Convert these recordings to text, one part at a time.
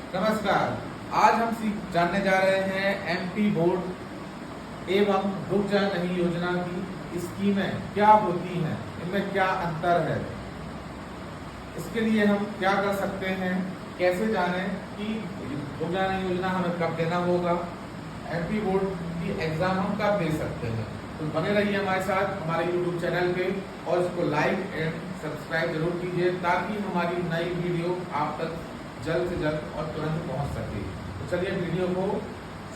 नमस्कार। आज हम जानने जा रहे हैं एमपी बोर्ड एवं रुक जा नहीं योजना की स्कीमें क्या होती हैं, इनमें क्या अंतर है, इसके लिए हम क्या कर सकते हैं, कैसे जानें कि रुक जा नहीं योजना हमें कब देना होगा, एमपी बोर्ड की एग्जाम हम कब दे सकते हैं। तो बने रहिए हमारे साथ हमारे यूट्यूब चैनल पे और इसको लाइक एंड सब्सक्राइब जरूर कीजिए ताकि हमारी नई वीडियो आप तक जल्द से जल्द और तुरंत पहुंच सके। तो चलिए वीडियो को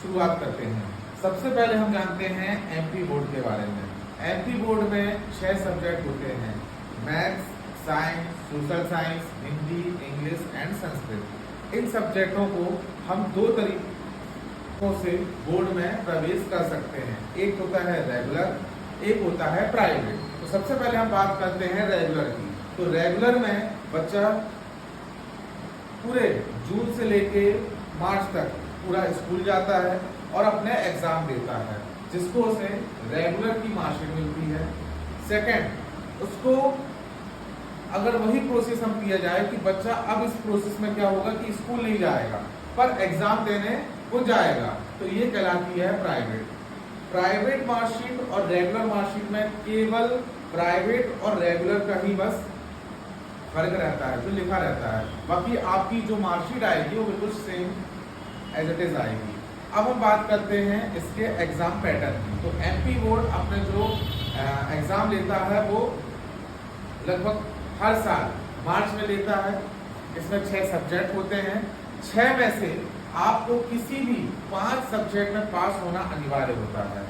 शुरुआत करते हैं। सबसे पहले हम जानते हैं एमपी बोर्ड के बारे में। एमपी बोर्ड में 6 सब्जेक्ट होते हैं, maths, science, social science, Hindi, English and Sanskrit. इन सब्जेक्टों को हम 2 तरीकों से बोर्ड में प्रवेश कर सकते हैं, एक होता है रेगुलर, एक होता है प्राइवेट। तो सबसे पहले हम बात करते हैं रेगुलर की। तो रेगुलर में बच्चा पूरे जून से लेके मार्च तक पूरा स्कूल जाता है और अपने एग्जाम देता है, जिसको उसे रेगुलर की मार्कशीट मिलती है। सेकंड, उसको अगर वही प्रोसेस हम किया जाए कि बच्चा अब इस प्रोसेस में क्या होगा कि स्कूल नहीं जाएगा पर एग्जाम देने वो जाएगा, तो ये कहलाती है प्राइवेट। प्राइवेट मार्कशीट और रेगुलर मार्कशीट में केवल प्राइवेट और रेगुलर का ही बस फर्क रहता है, जो लिखा रहता है, बाकी आपकी जो मार्कशीट आएगी वो बिल्कुल सेम एज इट इज आएगी। अब हम बात करते हैं इसके एग्जाम पैटर्न की। तो एमपी बोर्ड अपने जो एग्जाम लेता है वो लगभग हर साल मार्च में लेता है। इसमें 6 सब्जेक्ट होते हैं, 6 में से आपको किसी भी 5 सब्जेक्ट में पास होना अनिवार्य होता है।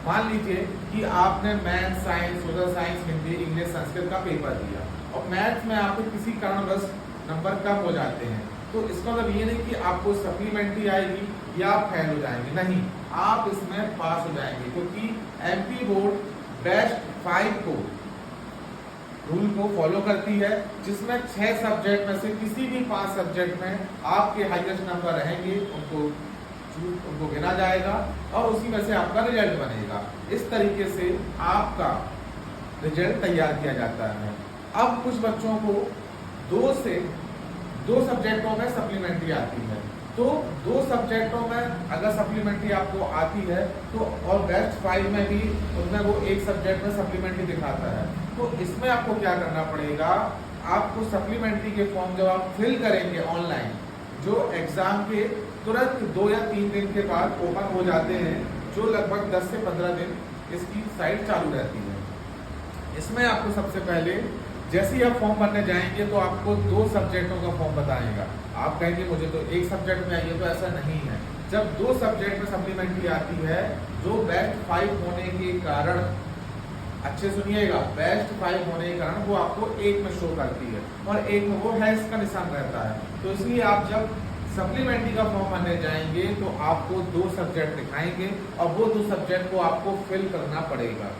मान लीजिए कि आपने math, science, social science, Hindi, English, Sanskrit का पेपर दिया और मैथ में आपको किसी कारणवश नंबर कम हो जाते हैं, तो इसका मतलब ये नहीं कि आपको सप्लीमेंट्री आएगी या आप फेल हो जाएंगे, नहीं, आप इसमें पास हो जाएंगे, क्योंकि एमपी बोर्ड बेस्ट 5 को रूल को फॉलो करती है, जिसमें 6 सब्जेक्ट में से किसी भी 5 सब्जेक्ट में आपके हाईएस्ट नंबर रहेंगे, उनको गिना जाएगा और उसी में से आपका रिजल्ट बनेगा। इस तरीके से आपका रिजल्ट तैयार किया जाता है। अब कुछ बच्चों को 2 सब्जेक्टों में सप्लीमेंट्री आती है, तो 2 सब्जेक्टों में अगर सप्लीमेंट्री आपको आती है तो और बेस्ट 5 में भी उसमें वो एक सब्जेक्ट में सप्लीमेंट्री दिखाता है, तो इसमें आपको क्या करना पड़ेगा, आपको सप्लीमेंट्री के फॉर्म जब आप फिल करेंगे ऑनलाइन, जो एग्जाम के तुरंत 2 या 3 दिन के बाद ओपन हो जाते हैं, जो लगभग 10 से 15 दिन इसकी साइट चालू रहती है। इसमें आपको सबसे पहले जैसे ही आप फॉर्म भरने जाएंगे तो आपको 2 सब्जेक्टों का फॉर्म बताएगा। आप कहेंगे मुझे तो एक सब्जेक्ट में आई है, तो ऐसा नहीं है। जब 2 सब्जेक्ट में सप्लीमेंट्री आती है, जो बेस्ट 5 होने के कारण, अच्छे सुनिएगा, बेस्ट 5 होने के कारण वो आपको एक में शो करती है और एक में वो हैश का निशान रहता है। तो इसलिए आप जब सप्लीमेंट्री का फॉर्म भरने जाएंगे तो आपको 2 सब्जेक्ट दिखाएंगे और वो 2 सब्जेक्ट को आपको फिल करना पड़ेगा,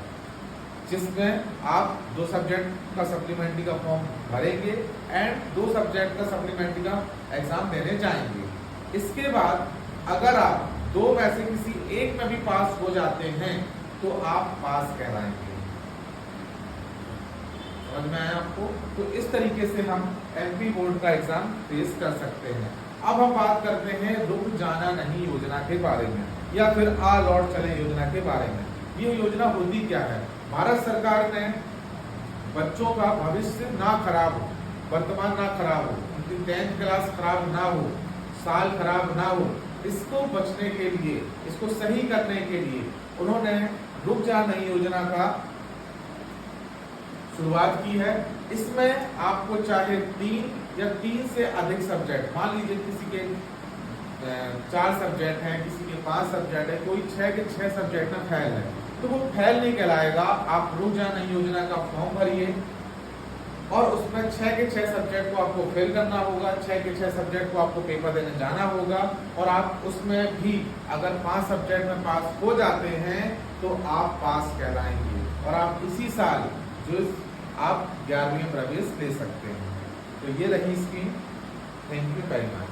जिसमें आप 2 सब्जेक्ट का सप्लीमेंट्री का फॉर्म भरेंगे एंड 2 सब्जेक्ट का सप्लीमेंट्री का एग्जाम देने जाएंगे। इसके बाद अगर आप 2 में से किसी एक में भी पास हो जाते हैं तो आप पास कहलाएंगे। समझ में आया आपको? तो इस तरीके से हम एमपी बोर्ड का एग्जाम फेस कर सकते हैं। अब हम बात करते हैं रुक जाना नहीं योजना के बारे में या फिर आ लौट चले योजना के बारे में। ये योजना होती क्या है? भारत सरकार ने बच्चों का भविष्य ना खराब हो, वर्तमान ना खराब हो, उनकी 10th क्लास खराब ना हो, साल खराब ना हो, इसको बचने के लिए, इसको सही करने के लिए उन्होंने रुक जा नहीं योजना का शुरुआत की है। इसमें आपको चाहे 3 या 3 से अधिक सब्जेक्ट, मान लीजिए किसी के 4 सब्जेक्ट हैं, किसी के 5 सब्जेक्ट है, कोई 6 के 6 सब्जेक्ट में फेल है, तो वो फेल नहीं कहलाएगा। आप रुक जा नहीं योजना का फॉर्म भरिए और उसमें 6 के 6 सब्जेक्ट को आपको फिल करना होगा, 6 के 6 सब्जेक्ट को आपको पेपर देने जाना होगा और आप उसमें भी अगर 5 सब्जेक्ट में पास हो जाते हैं तो आप पास कहलाएंगे और आप इसी साल जो आप 11वीं में प्रवेश ले सकते हैं। तो ये रही इसकी। Thank you very much.